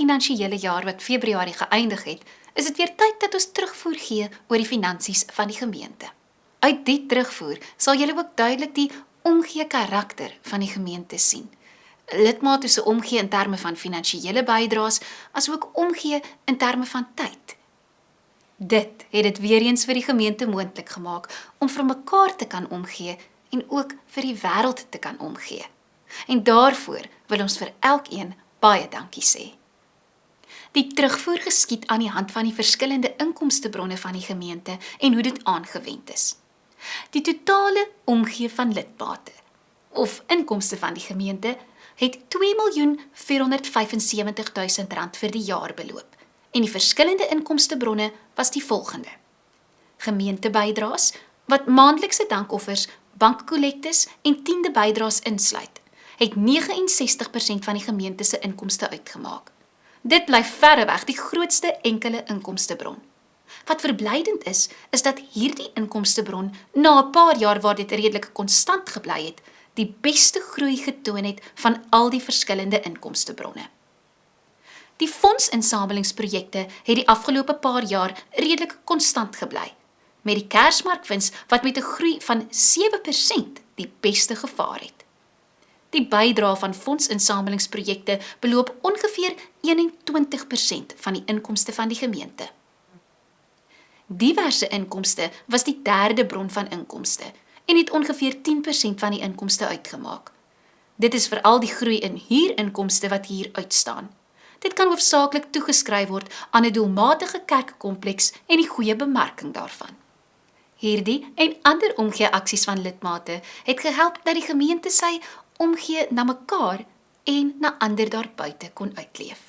finansiële jaar wat Februarie geëindig het, is dit weer tyd dat ons terugvoer gee oor die finansies van die gemeente. Uit die terugvoer sal julle ook duidelik die omgee karakter van die gemeente sien. Lidmate se omgee in terme van finansiële bydraes, asook omgee in terme van tyd. Dit het dit weer eens vir die gemeente moontlik gemaak om vir mekaar te kan omgee en ook vir die wêreld te kan omgee. En daarvoor wil ons vir elkeen baie dankie sê. Die terugvoer geskied aan die hand van die verskillende inkomstebronne van die gemeente en hoe dit aangewend is. Die totale omgee van lidmate of inkomste van die gemeente het R2.475.000 vir die jaar beloop en die verskillende inkomstebronne was die volgende. Gemeentebydraes wat maandelikse dankoffers, bankkollektes en tiende bydraes insluit, het 69% van die gemeente se inkomste uitgemaak. Dit bly verreweg die grootste enkele inkomstebron. Wat verblydend is dat hierdie inkomstebron na 'n paar jaar waar dit redelik konstant gebly het, die beste groei getoon het van al die verskillende inkomstebronne. Die fondsinsamelingsprojekte het die afgelope paar jaar redelik konstant gebly, met die Kersmarkwins wat met 'n groei van 7% die beste gevaar het. Die bydra van fondsinsamelingsprojekte beloop ongeveer 21% van die inkomste van die gemeente. Diverse inkomste was die derde bron van inkomste en het ongeveer 10% van die inkomste uitgemaak. Dit is veral die groei in huurinkomste wat hier uitstaan. Dit kan hoofsaaklik toegeskryf word aan 'n doelmatige kerkkompleks en die goeie bemarking daarvan. Hierdie en ander omgee-aksies van lidmate het gehelp dat die gemeente sy omgee na mekaar en na ander daarbuite kon uitleef.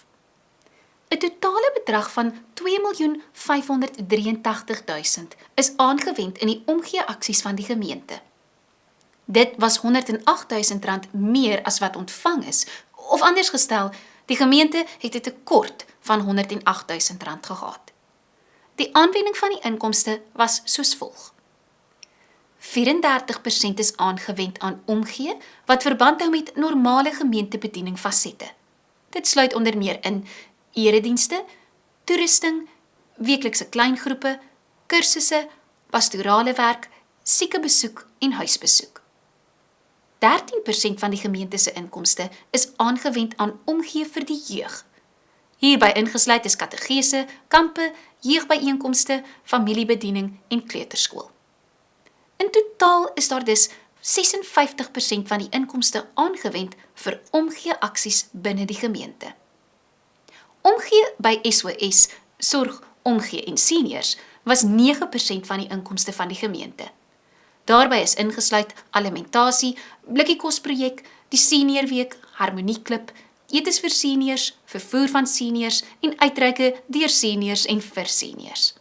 'n totale bedrag van R2.583.000 is aangewend in die omgee-aksies van die gemeente. Dit was R108.000 meer as wat ontvang is, of anders gestel, die gemeente het 'n tekort van R108.000 gehad. Die aanwending van die inkomste was soos volg. 34% is aangewend aan omgee, wat verband hou met normale gemeentebediening fasette. Dit sluit onder meer in eredienste, toerusting, weeklikse kleingroepe, kursusse, pastorale werk, siekebesoek en huisbesoek. 13% van die gemeente se inkomste is aangewend aan omgee vir die jeug. Hierby ingesluit is kategese, kampe, jeugbyeenkomste, familiebediening en kleuterskool. In totaal is daar dus 56% van die inkomste aangewend vir omgee-aksies binne die gemeente. Omgee by SOS, Sorg, Omgee en Seniors was 9% van die inkomste van die gemeente. Daarby is ingesluit alimentasie, blikkiekosprojek, die seniorweek, harmonieklub, etes vir seniors, vervoer van seniors en uitreike deur seniors en vir seniors.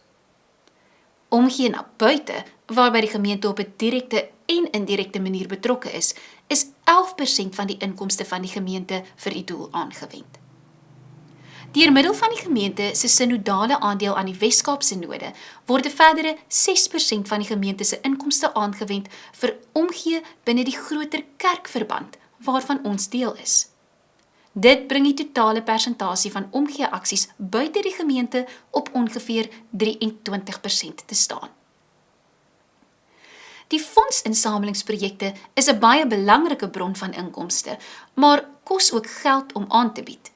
Omgee na buite, waarby die gemeente op 'n direkte en indirekte manier betrokke is 11% van die inkomste van die gemeente vir die doel aangewend. Deur middel van die gemeente se synodale aandeel aan die Wes-Kaapse Synode word 'n verdere 6% van die gemeente se inkomste aangewend vir omgee binne die groter kerkverband waarvan ons deel is. Dit bring die totale persentasie van omgee-aksies buite die gemeente op ongeveer 23% te staan. Die fondsinsamelingsprojekte is 'n baie belangrike bron van inkomste, maar kos ook geld om aan te bied.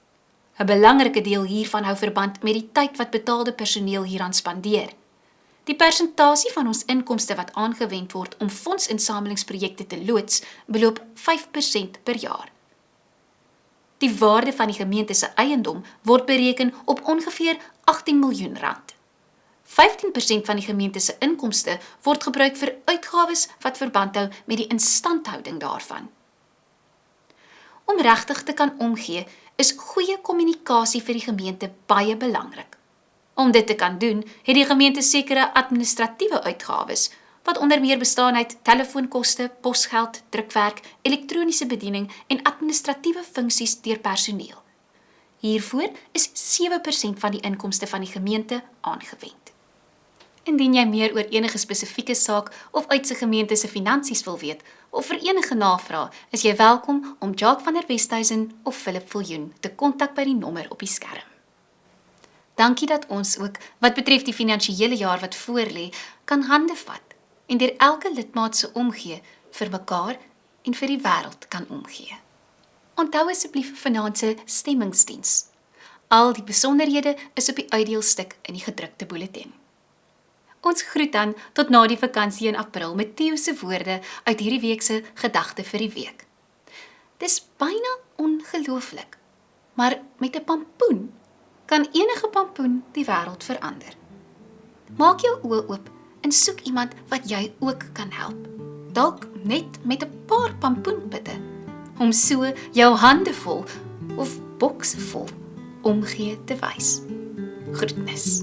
'n belangrike deel hiervan hou verband met die tyd wat betaalde personeel hieraan spandeer. Die persentasie van ons inkomste wat aangewend word om fondsinsamelingsprojekte te loods, beloop 5% per jaar. Die waarde van die gemeente se eiendom word bereken op ongeveer R18 miljoen. 15% van die gemeente se inkomste word gebruik vir uitgawes wat verband hou met die instandhouding daarvan. Om regtig te kan omgee, is goeie kommunikasie vir die gemeente baie belangrik. Om dit te kan doen, het die gemeente sekere administratiewe uitgawes, wat onder meer bestaan uit telefoonkoste, posgeld, drukwerk, elektroniese bediening en administratiewe funksies deur personeel. Hiervoor is 7% van die inkomste van die gemeente aangewend. Indien jy meer oor enige spesifieke saak of uit se gemeente se finansies wil weet, of vir enige navraag, is jy welkom om Jacques van der Westhuizen of Philip Viljoen te kontak by die nommer op die skerm. Dankie dat ons ook, wat betref die finansiële jaar wat voorlê, kan hande vat en deur elke lidmaat se omgee vir mekaar en vir die wêreld kan omgee. Onthou asseblief vanaand se stemmingsdiens. Al die besonderhede is op die uitdeelstuk in die gedrukte bulletin. Ons groet dan tot na die vakansie in April met Theo se woorde uit hierdie week se gedagte vir die week. Dis byna ongelooflik, maar met 'n pampoen kan enige pampoen die wêreld verander. Maak jou oë oop en soek iemand wat jy ook kan help. Dalk net met 'n paar pampoenpitte, om so jou hande vol of bokse vol omgee te wys. Groetnis.